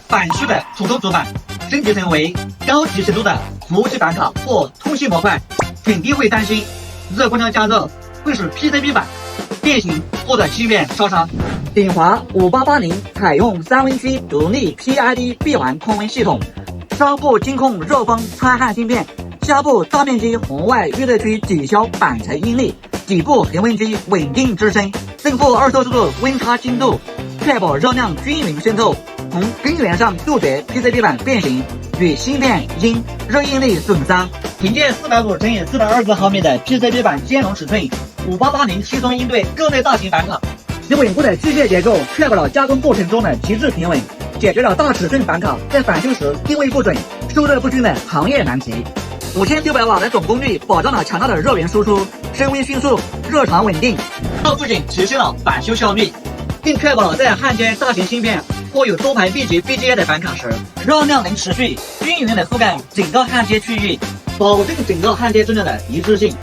反曲的普通主板，升级成为高级程度的服务器板卡或通信模块，肯定会担心热过量加热会使 PCB 板变形或者芯片烧伤。鼎华5880采用3Vg 独立 PID 闭环控温系统，稍部精控热风穿焊芯片，下部大面积红外预热区抵消板层应力，底部恒温机稳定支撑，正负20摄氏度温差精度，确保热量均匀渗透，从根源上杜绝 PCB 板变形与芯片因热应力损伤。凭借450×420毫米的 PCB 板兼容尺寸，5880轻松应对各类大型板卡。其稳固的机械结构确保了加工过程中的极致平稳，解决了大尺寸板卡在返修时定位不准、受热不均的行业难题。5600瓦的总功率保障了强大的热源输出，升温迅速，热场稳定。这不仅提升了返修效率，并确保了在焊接大型芯片或有多排 B 级 BGA 的板卡时，热量能持续均匀的覆盖整个焊接区域，保证整个焊接质量的一致性。